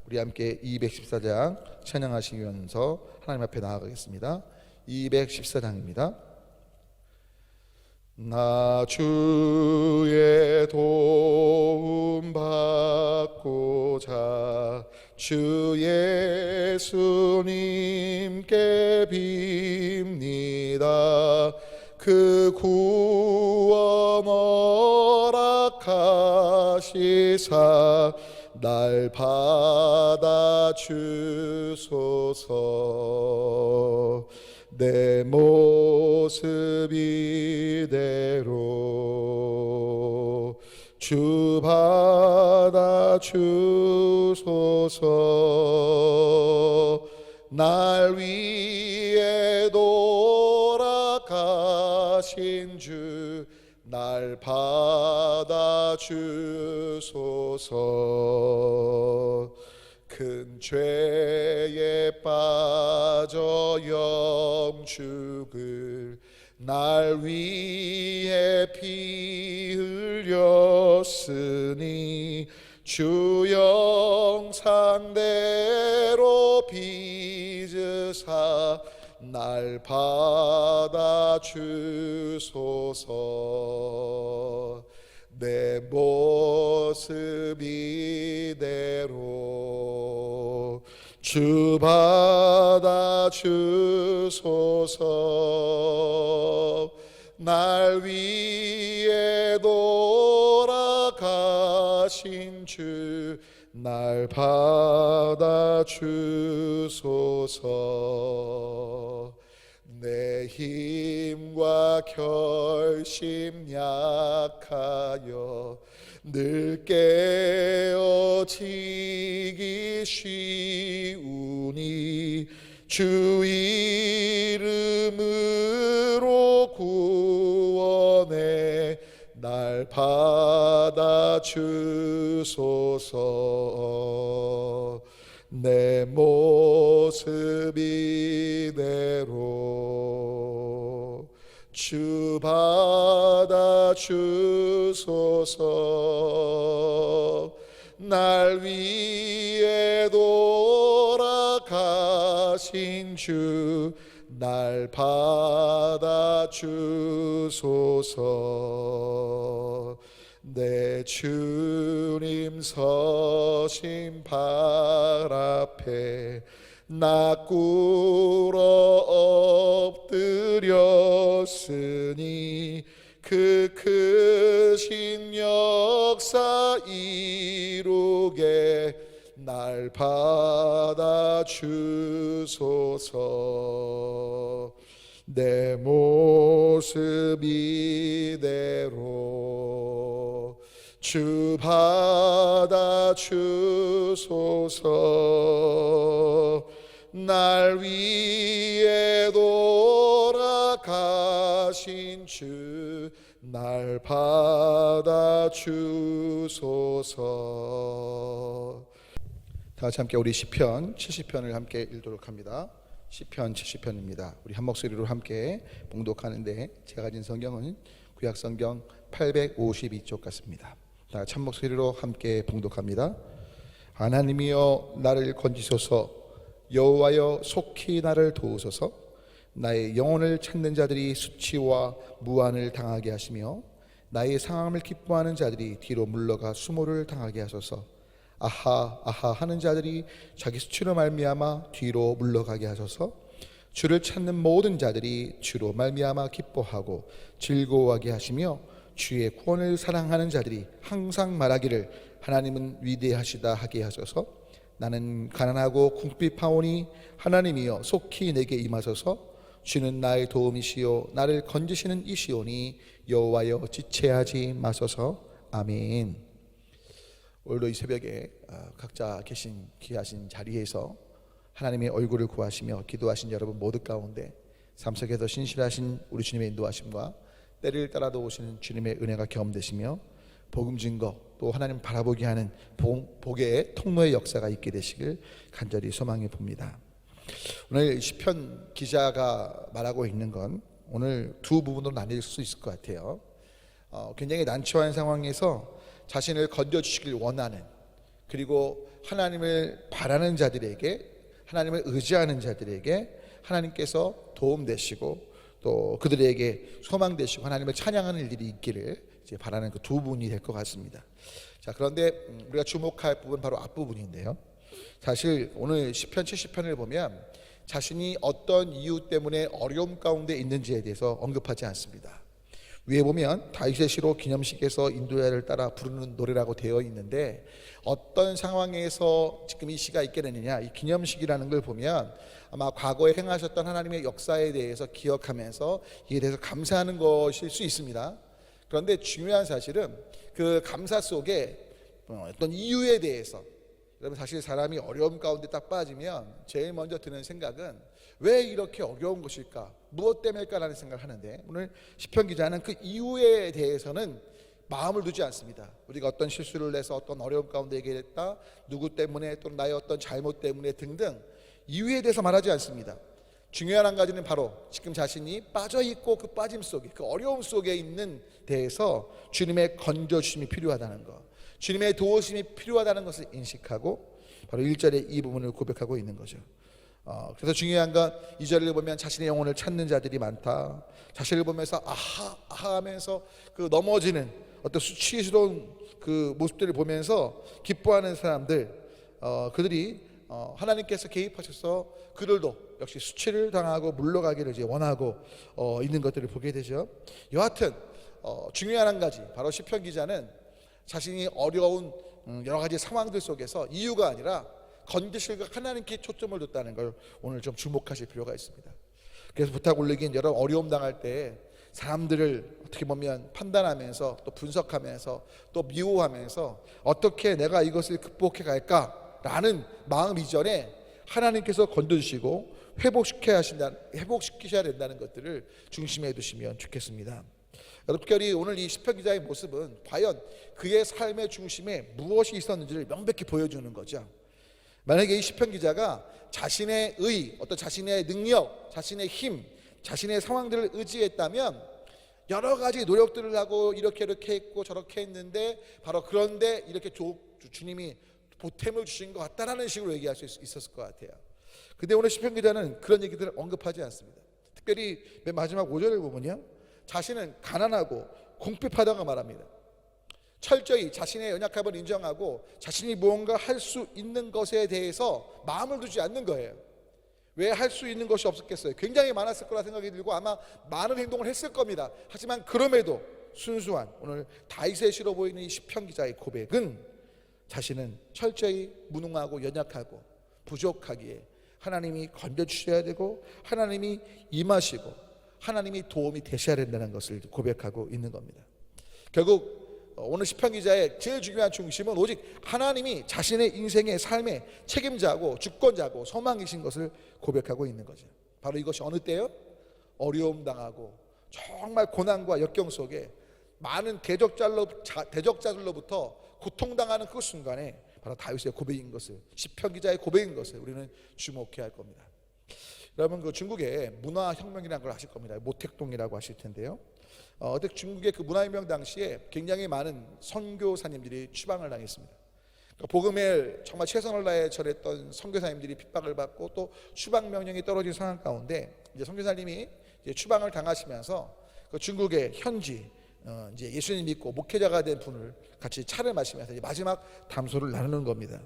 우리 함께 214장 찬양하시면서 하나님 앞에 나아가겠습니다. 214장입니다. 나 주의 도움 받고자 주 예수님께 빕니다. 그 구원 허락하시사 날 받아주소서. 내 모습 이대로 주 받아주소서. 날 위해 돌아가신 주 날 받아주소서. 큰 죄에 빠져 영죽을 날 위해 피 흘렸으니 주 영상대로 빚으사 날 받아주소서. 내 모습 이대로 주 받아주소서. 날 위해 돌아가신 주 날 받아주소서. 내 힘과 결심 약하여 늘 깨어지기 쉬우니 주 이름으로 구원해 날 받아주소서. 내 모습 이대로 주 받아주소서. 날 위해 돌아가신 주 날 받아주소서. 내 주님 서신 발 앞에 나 꿇어 엎드렸으니 그 크신 역사 이루게 날 받아주소서. 내 모습 이대로 주 받아주소서. 날 위해 돌아가신 주 날 받아주소서. 다같이 함께 우리 시편 70편을 함께 읽도록 합니다. 시편 70편입니다. 우리 한 목소리로 함께 봉독하는데 제가 가진 성경은 구약성경 852쪽 같습니다. 다같이 한 목소리로 함께 봉독합니다. 하나님이여 나를 건지소서. 여호와여 속히 나를 도우소서. 나의 영혼을 찾는 자들이 수치와 무한을 당하게 하시며 나의 상함을 기뻐하는 자들이 뒤로 물러가 수모를 당하게 하소서. 아하 아하 하는 자들이 자기 수치로 말미암아 뒤로 물러가게 하소서. 주를 찾는 모든 자들이 주로 말미암아 기뻐하고 즐거워하게 하시며 주의 구원을 사랑하는 자들이 항상 말하기를 하나님은 위대하시다 하게 하소서. 나는 가난하고 궁핍하오니 하나님이여 속히 내게 임하소서. 주는 나의 도움이시요 나를 건지시는 이시오니 여호와여 지체하지 마소서. 아멘. 오늘도 이 새벽에 각자 계신 귀하신 자리에서 하나님의 얼굴을 구하시며 기도하신 여러분 모두 가운데 삶 속에서 신실하신 우리 주님의 인도하심과 때를 따라 도우시는 주님의 은혜가 경험되시며 복음 증거 또 하나님 바라보게 하는 복의 통로의 역사가 있게 되시길 간절히 소망해 봅니다. 오늘 시편 기자가 말하고 있는 건 오늘 두 부분으로 나뉠 수 있을 것 같아요. 굉장히 난처한 상황에서 자신을 건져주시길 원하는 그리고 하나님을 바라는 자들에게, 하나님을 의지하는 자들에게 하나님께서 도움 되시고 또 그들에게 소망 되시고 하나님을 찬양하는 일이 있기를 이제 바라는 그 두 분이 될 것 같습니다. 자, 그런데 우리가 주목할 부분 바로 앞부분인데요. 사실 오늘 시편 70편을 보면 자신이 어떤 이유 때문에 어려움 가운데 있는지에 대해서 언급하지 않습니다. 위에 보면 다윗의 시로 기념식에서 인도야를 따라 부르는 노래라고 되어 있는데, 어떤 상황에서 지금 이 시가 있게 되느냐, 이 기념식이라는 걸 보면 아마 과거에 행하셨던 하나님의 역사에 대해서 기억하면서 이에 대해서 감사하는 것일 수 있습니다. 그런데 중요한 사실은 그 감사 속에 어떤 이유에 대해서, 여러분 사실 사람이 어려움 가운데 딱 빠지면 제일 먼저 드는 생각은 왜 이렇게 어려운 것일까, 무엇 때문일까라는 생각을 하는데, 오늘 시편 기자는 그 이유에 대해서는 마음을 두지 않습니다. 우리가 어떤 실수를 해서 어떤 어려움 가운데 있게 됐다, 누구 때문에, 또 나의 어떤 잘못 때문에 등등 이유에 대해서 말하지 않습니다. 중요한 한 가지는 바로 지금 자신이 빠져있고 그 빠짐 속에, 그 어려움 속에 있는 데에서 주님의 건져주심이 필요하다는 것, 주님의 도우심이 필요하다는 것을 인식하고 바로 1절의 이 부분을 고백하고 있는 거죠. 그래서 중요한 건 2절을 보면 자신의 영혼을 찾는 자들이 많다. 자신을 보면서 아하 하면서 그 넘어지는 어떤 수치스러운 그 모습들을 보면서 기뻐하는 사람들, 그들이 하나님께서 개입하셔서 그들도 역시 수치를 당하고 물러가기를 이제 원하고 있는 것들을 보게 되죠. 여하튼 중요한 한 가지, 바로 시편 기자는 자신이 어려운 여러 가지 상황들 속에서 이유가 아니라 건드실 하나님께 초점을 뒀다는 걸 오늘 좀 주목하실 필요가 있습니다. 그래서 부탁 올리긴, 여러 어려움 당할 때 사람들을 어떻게 보면 판단하면서 또 분석하면서 또 미워하면서 어떻게 내가 이것을 극복해 갈까라는 마음 이전에 하나님께서 건드시고 회복시키셔야 된다는 것들을 중심에 두시면 좋겠습니다. 특별히 오늘 이 시편 기자의 모습은 과연 그의 삶의 중심에 무엇이 있었는지를 명백히 보여주는 거죠. 만약에 이 시편 기자가 자신의 어떤 자신의 능력, 자신의 힘, 자신의 상황들을 의지했다면 여러 가지 노력들을 하고 이렇게 했고 저렇게 했는데, 바로 그런데 이렇게 주님이 보탬을 주신 것 같다라는 식으로 얘기할 수 있었을 것 같아요. 근데 오늘 시편 기자는 그런 얘기들을 언급하지 않습니다. 특별히 맨 마지막 5절을 보면요, 자신은 가난하고 궁핍하다고 말합니다. 철저히 자신의 연약함을 인정하고 자신이 무언가 할 수 있는 것에 대해서 마음을 두지 않는 거예요. 왜 할 수 있는 것이 없었겠어요? 굉장히 많았을 거라 생각이 들고 아마 많은 행동을 했을 겁니다. 하지만 그럼에도 순수한 오늘 다윗의 시로 보이는 이 시편 기자의 고백은 자신은 철저히 무능하고 연약하고 부족하기에 하나님이 건져주셔야 되고 하나님이 임하시고 하나님이 도움이 되셔야 된다는 것을 고백하고 있는 겁니다. 결국 오늘 시편 기자의 제일 중요한 중심은 오직 하나님이 자신의 인생의 삶의 책임자고 주권자고 소망이신 것을 고백하고 있는 거죠. 바로 이것이 어느 때요? 어려움 당하고 정말 고난과 역경 속에 많은 대적자들로부터 고통당하는 그 순간에 바로 다윗의 고백인 것을, 시편 기자의 고백인 것을 우리는 주목해야 할 겁니다. 여러분, 그 중국의 문화혁명이라는 걸 아실 겁니다. 모택동이라고 하실 텐데요. 그때 중국의 그 문화혁명 당시에 굉장히 많은 선교사님들이 추방을 당했습니다. 그러니까 복음에 정말 최선을 다해 전했던 선교사님들이 핍박을 받고 또 추방 명령이 떨어진 상황 가운데 이제 선교사님이 이제 추방을 당하시면서 그 중국의 현지 이제 예수님 믿고 목회자가 된 분을 같이 차를 마시면서 이제 마지막 담소를 나누는 겁니다.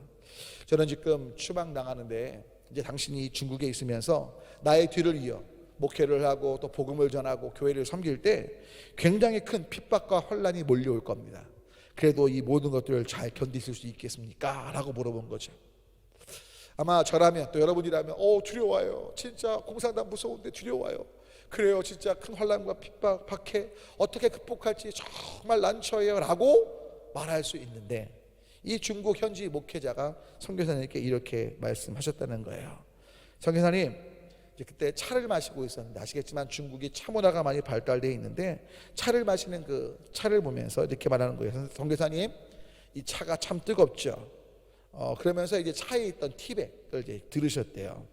저는 지금 추방 당하는데 이제 당신이 중국에 있으면서 나의 뒤를 이어 목회를 하고 또 복음을 전하고 교회를 섬길 때 굉장히 큰 핍박과 혼란이 몰려올 겁니다. 그래도 이 모든 것들을 잘 견디실 수 있겠습니까? 라고 물어본 거죠. 아마 저라면 또 여러분이라면 두려워요. 진짜 공산당 무서운데 두려워요. 그래요. 진짜 큰 혼란과 핍박, 박해 어떻게 극복할지 정말 난처해요 라고 말할 수 있는데, 이 중국 현지 목회자가 선교사님께 이렇게 말씀하셨다는 거예요. 선교사님, 그때 차를 마시고 있었는데 아시겠지만 중국이 차 문화가 많이 발달되어 있는데 차를 마시는 그 차를 보면서 이렇게 말하는 거예요. 선교사님, 이 차가 참 뜨겁죠. 그러면서 이제 차에 있던 티백을 이제 들으셨대요.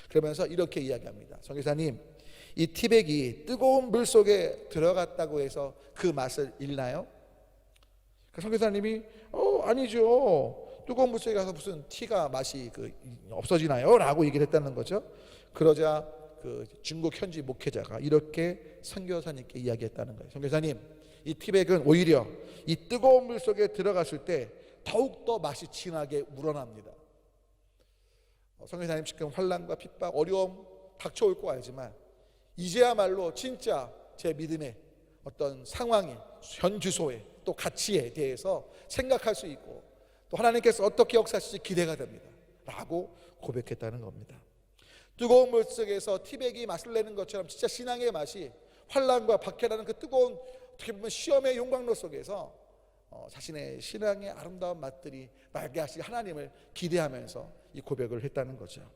그러면서 이렇게 이야기합니다. 선교사님, 이 티백이 뜨거운 물 속에 들어갔다고 해서 그 맛을 잃나요? 선교사님이 아니죠. 뜨거운 물 속에 가서 무슨 티가 맛이 없어지나요? 라고 얘기를 했다는 거죠. 그러자 그 중국 현지 목회자가 이렇게 선교사님께 이야기했다는 거예요. 선교사님, 이 티백은 오히려 이 뜨거운 물 속에 들어갔을 때 더욱더 맛이 진하게 우러납니다. 선교사님 지금 환난과 핍박, 어려움 닥쳐올 거 알지만 이제야말로 진짜 제 믿음의 어떤 상황에, 현 주소에, 또 가치에 대해서 생각할 수 있고 또 하나님께서 어떻게 역사하실지 기대가 됩니다 라고 고백했다는 겁니다. 뜨거운 물 속에서 티백이 맛을 내는 것처럼 진짜 신앙의 맛이 환난과 박해라는 그 뜨거운, 어떻게 보면 시험의 용광로 속에서 자신의 신앙의 아름다운 맛들이 나게 하실 하나님을 기대하면서 이 고백을 했다는 거죠.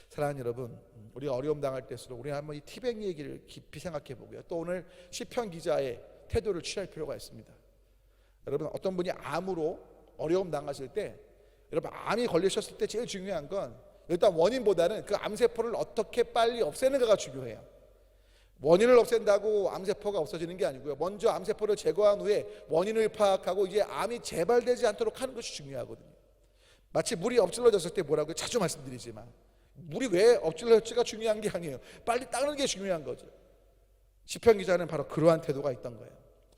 사랑하는 여러분, 우리가 어려움 당할 때일수록 우리 한번 이 티백 얘기를 깊이 생각해 보고요. 또 오늘 시편 기자의 태도를 취할 필요가 있습니다. 여러분, 어떤 분이 암으로 어려움 당하실 때, 여러분 암이 걸리셨을 때 제일 중요한 건 일단 원인보다는 그 암세포를 어떻게 빨리 없애는가가 중요해요. 원인을 없앤다고 암세포가 없어지는 게 아니고요. 먼저 암세포를 제거한 후에 원인을 파악하고 이제 암이 재발되지 않도록 하는 것이 중요하거든요. 마치 물이 엎질러졌을 때 뭐라고 자주 말씀드리지만 물이 왜 엎질러졌지가 중요한 게 아니에요. 빨리 닦는 게 중요한 거죠. 시편 기자는 바로 그러한 태도가 있던 거예요.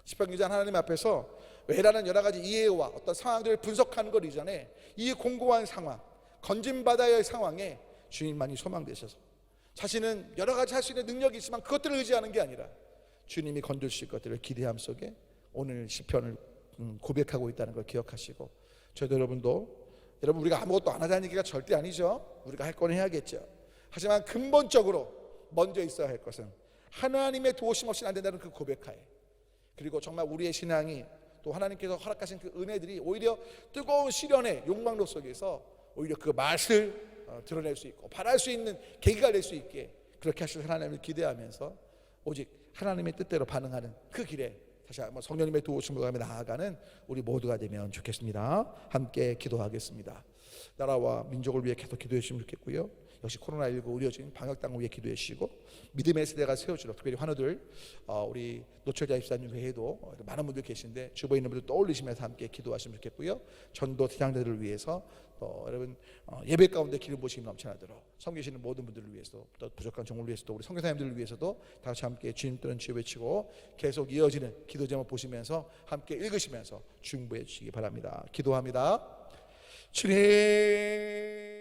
시편 기자는 하나님 앞에서 왜라는 여러 가지 이해와 어떤 상황들을 분석하는 것 이전에 이 공고한 상황, 건진받아야 할 상황에 주님만이 소망되셔서 자신은 여러 가지 할 수 있는 능력이 있지만 그것들을 의지하는 게 아니라 주님이 건드실 것들을 기대함 속에 오늘 시편을 고백하고 있다는 걸 기억하시고, 저희도 여러분도, 여러분 우리가 아무것도 안 하자는 얘기가 절대 아니죠. 우리가 할 건 해야겠죠. 하지만 근본적으로 먼저 있어야 할 것은 하나님의 도우심 없이는 안 된다는 그 고백하에, 그리고 정말 우리의 신앙이 또 하나님께서 허락하신 그 은혜들이 오히려 뜨거운 시련의 욕망로 속에서 오히려 그 맛을 드러낼 수 있고 바랄 수 있는 계기가 될 수 있게 그렇게 하실 하나님을 기대하면서 오직 하나님의 뜻대로 반응하는 그 길에 다시 한번 성령님의 도우심을 가며 나아가는 우리 모두가 되면 좋겠습니다. 함께 기도하겠습니다. 나라와 민족을 위해 계속 기도해 주시면 좋겠고요. 역시 코로나19 의료진 방역당을 위해 기도해 주시고 믿음의 세대가 세워지도록, 특별히 환우들, 우리 노철자 입사님 외에도 많은 분들 계신데 주변에 있는 분들 떠올리시면서 함께 기도하시면 좋겠고요. 전도 대장자들을 위해서 또 여러분 예배 가운데 기름 부으심이 넘쳐나도록 섬기시는 모든 분들을 위해서, 또 부족한 종을 위해서도, 우리 선교사님들을 위해서도 다 같이 함께 주님 뜻은 주여 외치고 계속 이어지는 기도 제목 보시면서 함께 읽으시면서 중보해 주시기 바랍니다. 기도합니다. 주님